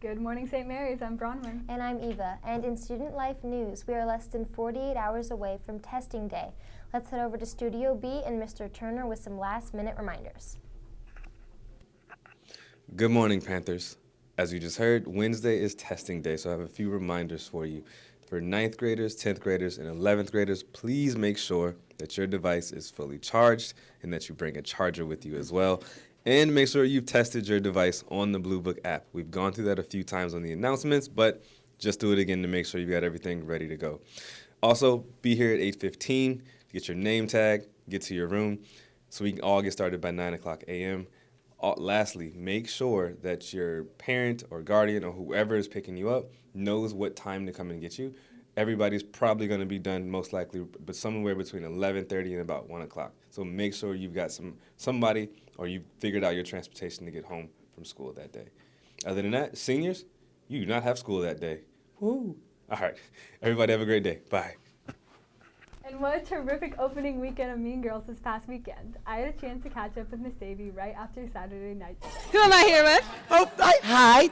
Good morning, St. Mary's. I'm Bronwyn. And I'm Eva. And in student life news, we are less than 48 hours away from testing day. Let's head over to Studio B and Mr. Turner with some last-minute reminders. Good morning, Panthers. As you just heard, Wednesday is testing day, so I have a few reminders for you. For 9th graders, 10th graders, and 11th graders, please make sure that your device is fully charged and that you bring a charger with you as well. And make sure you've tested your device on the Blue Book app. We've gone through that a few times on the announcements, but just do it again to make sure you've got everything ready to go. Also, be here at 8:15 to get your name tag, get to your room, so we can all get started by 9 o'clock a.m. Lastly, make sure that your parent or guardian or whoever is picking you up knows what time to come and get you. Everybody's probably going to be done most likely, but somewhere between 11:30 and about 1 o'clock. So make sure you've got somebody or you've figured out your transportation to get home from school that day. Other than that, seniors, you do not have school that day. Woo! All right. Everybody have a great day. Bye. And what a terrific opening weekend of Mean Girls this past weekend. I had a chance to catch up with Miss Davy right after Saturday night. Who am I here with? Oh, hi.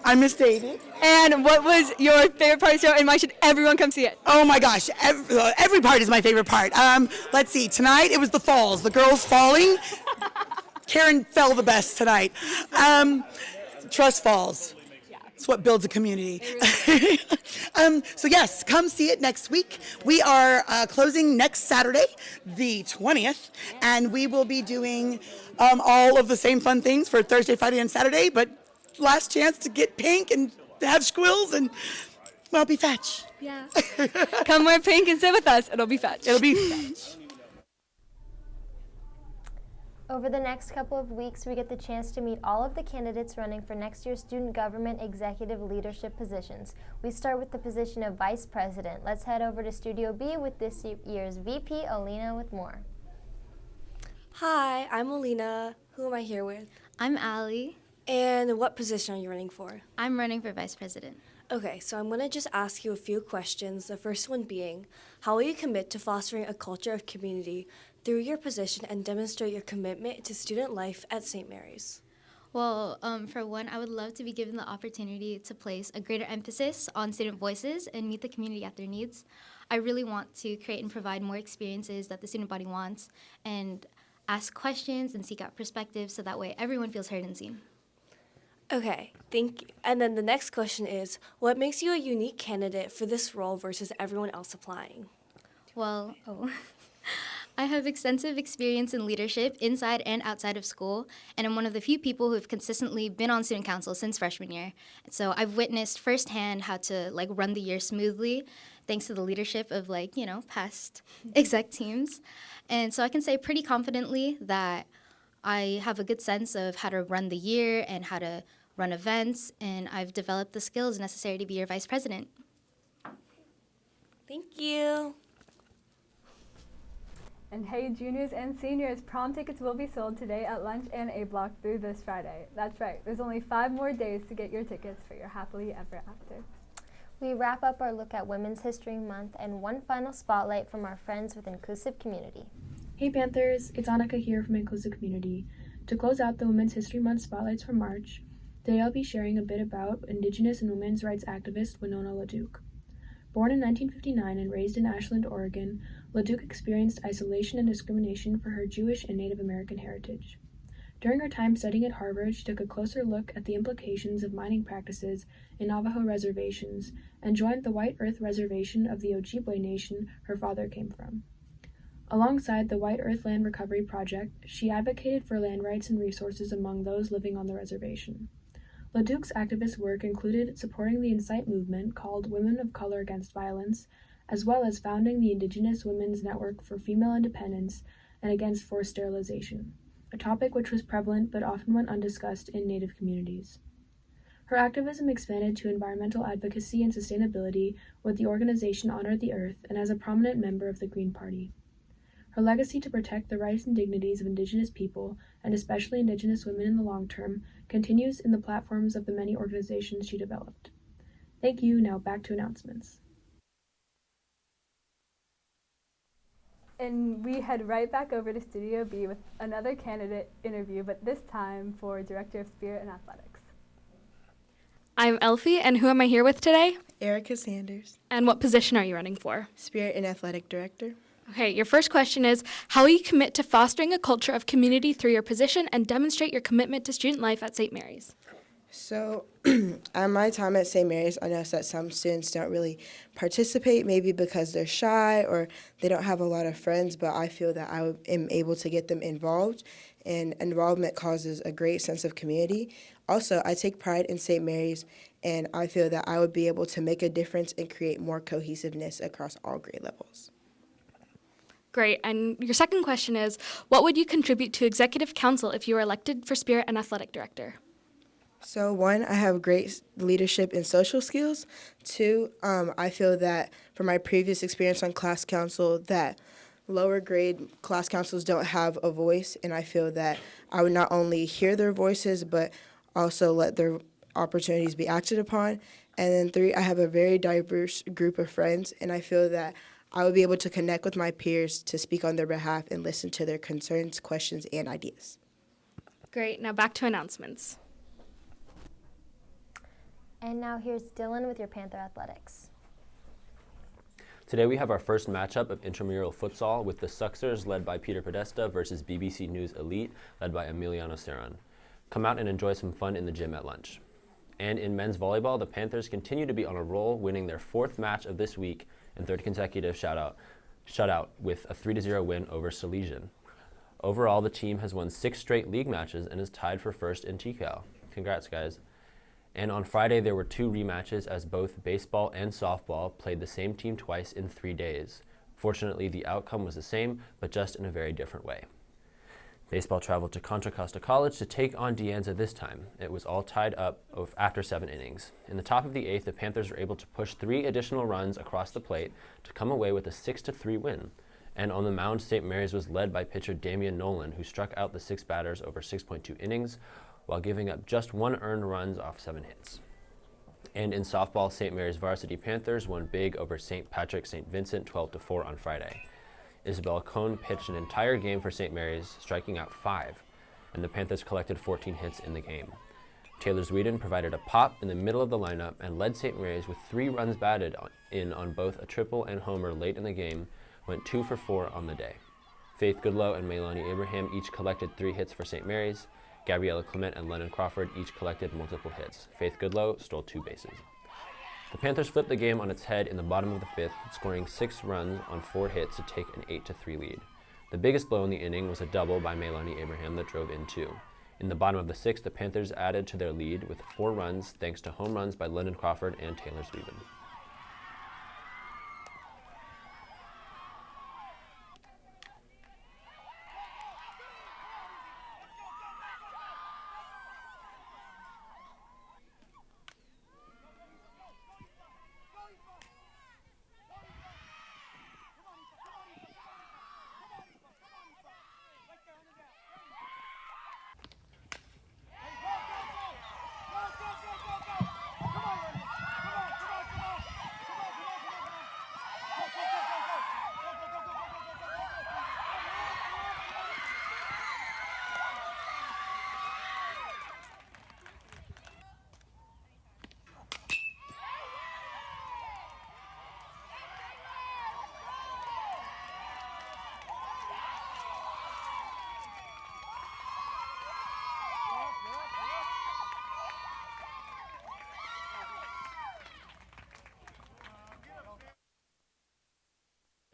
I'm Miss Davy. And what was your favorite part of the show, and why should everyone come see it? Oh my gosh, every part is my favorite part. Let's see. Tonight it was the falls, the girls falling. Karen fell the best tonight. Trust falls. It's what builds a community. So yes, come see it next week. We are closing next Saturday, the 20th, and we will be doing all of the same fun things for Thursday, Friday, and Saturday, but last chance to get pink and have squills and, well, be fetch. Yeah. Come wear pink and sit with us. It'll be fetch. It'll be fetch. Over the next couple of weeks, we get the chance to meet all of the candidates running for next year's student government executive leadership positions. We start with the position of vice president. Let's head over to Studio B with this year's VP, Alina, with more. Hi, I'm Alina. Who am I here with? I'm Allie. And what position are you running for? I'm running for vice president. Okay, so I'm going to just ask you a few questions. The first one being, how will you commit to fostering a culture of community through your position and demonstrate your commitment to student life at St. Mary's? Well, for one, I would love to be given the opportunity to place a greater emphasis on student voices and meet the community at their needs. I really want to create and provide more experiences that the student body wants and ask questions and seek out perspectives so that way everyone feels heard and seen. Okay, thank you. And then the next question is, what makes you a unique candidate for this role versus everyone else applying? Well, I have extensive experience in leadership inside and outside of school, and I'm one of the few people who have consistently been on student council since freshman year. So I've witnessed firsthand how to run the year smoothly, thanks to the leadership of past exec teams. And so I can say pretty confidently that I have a good sense of how to run the year and how to run events, and I've developed the skills necessary to be your vice president. Thank you. And hey, juniors and seniors, prom tickets will be sold today at lunch and A Block through this Friday. That's right, there's only 5 more days to get your tickets for your happily ever after. We wrap up our look at Women's History Month and one final spotlight from our friends with Inclusive Community. Hey Panthers, it's Annika here from Inclusive Community. To close out the Women's History Month spotlights for March, today I'll be sharing a bit about Indigenous and women's rights activist Winona LaDuke. Born in 1959 and raised in Ashland, Oregon, LaDuke experienced isolation and discrimination for her Jewish and Native American heritage. During her time studying at Harvard, she took a closer look at the implications of mining practices in Navajo reservations and joined the White Earth Reservation of the Ojibwe Nation her father came from. Alongside the White Earth Land Recovery Project, she advocated for land rights and resources among those living on the reservation. LaDuke's activist work included supporting the Incite movement called Women of Color Against Violence, as well as founding the Indigenous Women's Network for Female Independence and Against Forced Sterilization, a topic which was prevalent but often went undiscussed in Native communities. Her activism expanded to environmental advocacy and sustainability with the organization Honor the Earth and as a prominent member of the Green Party. Her legacy to protect the rights and dignities of Indigenous people, and especially Indigenous women in the long term, continues in the platforms of the many organizations she developed. Thank you. Now back to announcements. And we head right back over to Studio B with another candidate interview, but this time for Director of Spirit and Athletics. I'm Elfie, and who am I here with today? Erica Sanders, And what position are you running for? Spirit and Athletic Director. Okay, your first question is, how will you commit to fostering a culture of community through your position and demonstrate your commitment to student life at St. Mary's? So, at my time at St. Mary's, I noticed that some students don't really participate, maybe because they're shy or they don't have a lot of friends, but I feel that I am able to get them involved, and involvement causes a great sense of community. Also, I take pride in St. Mary's, and I feel that I would be able to make a difference and create more cohesiveness across all grade levels. Great, and your second question is, what would you contribute to Executive Council if you were elected for Spirit and Athletic Director? So 1, I have great leadership and social skills. 2, I feel that from my previous experience on class council that lower grade class councils don't have a voice, and I feel that I would not only hear their voices but also let their opportunities be acted upon. And then 3, I have a very diverse group of friends, and I feel that I would be able to connect with my peers to speak on their behalf and listen to their concerns, questions, and ideas. Great, now back to announcements. And now here's Dylan with your Panther Athletics. Today we have our first matchup of intramural futsal with the Suxers led by Peter Podesta versus BBC News Elite led by Emiliano Serran. Come out and enjoy some fun in the gym at lunch. And in men's volleyball, the Panthers continue to be on a roll, winning their 4th match of this week and 3rd consecutive shutout with a 3-0 win over Silesian. Overall, the team has won 6 straight league matches and is tied for first in TCAL. Congrats, guys. And on Friday, there were 2 rematches as both baseball and softball played the same team twice in 3 days. Fortunately, the outcome was the same, but just in a very different way. Baseball traveled to Contra Costa College to take on De Anza this time. It was all tied up after 7 innings. In the top of the 8th, the Panthers were able to push 3 additional runs across the plate to come away with a 6-3 win. And on the mound, St. Mary's was led by pitcher Damian Nolan, who struck out the 6 batters over 6.2 innings, while giving up just 1 earned runs off 7 hits. And in softball, St. Mary's varsity Panthers won big over St. Patrick St. Vincent 12-4 on Friday. Isabel Cohn pitched an entire game for St. Mary's, striking out 5, and the Panthers collected 14 hits in the game. Taylor Zweden provided a pop in the middle of the lineup and led St. Mary's with 3 runs batted in on both a triple and homer late in the game, went 2 for 4 on the day. Faith Goodlow and Maylani Abraham each collected 3 hits for St. Mary's. Gabriella Clement and Lennon Crawford each collected multiple hits. Faith Goodlow stole 2 bases. The Panthers flipped the game on its head in the bottom of the 5th, scoring 6 runs on 4 hits to take an 8-3 lead. The biggest blow in the inning was a double by Maylani Abraham that drove in 2. In the bottom of the 6th, the Panthers added to their lead with 4 runs thanks to home runs by Lennon Crawford and Taylor Zweden.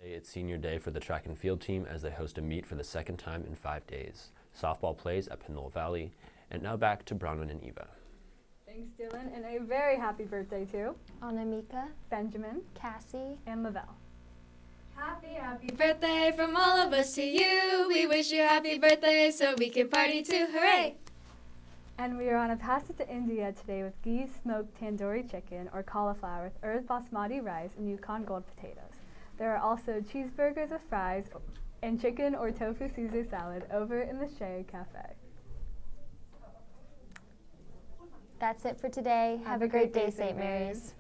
It's senior day for the track and field team as they host a meet for the 2nd time in 5 days. Softball plays at Pinole Valley. And now back to Bronwyn and Eva. Thanks, Dylan, and a very happy birthday to Anamika, Benjamin, Cassie, and Lavelle. Happy birthday from all of us to you. We wish you happy birthday so we can party too. Hooray! And we are on a pass it to India today with ghee smoked tandoori chicken or cauliflower with earth basmati rice and Yukon Gold potatoes. There are also cheeseburgers with fries and chicken or tofu Caesar salad over in the Shea Cafe. That's it for today. Have a great day, St. Mary's.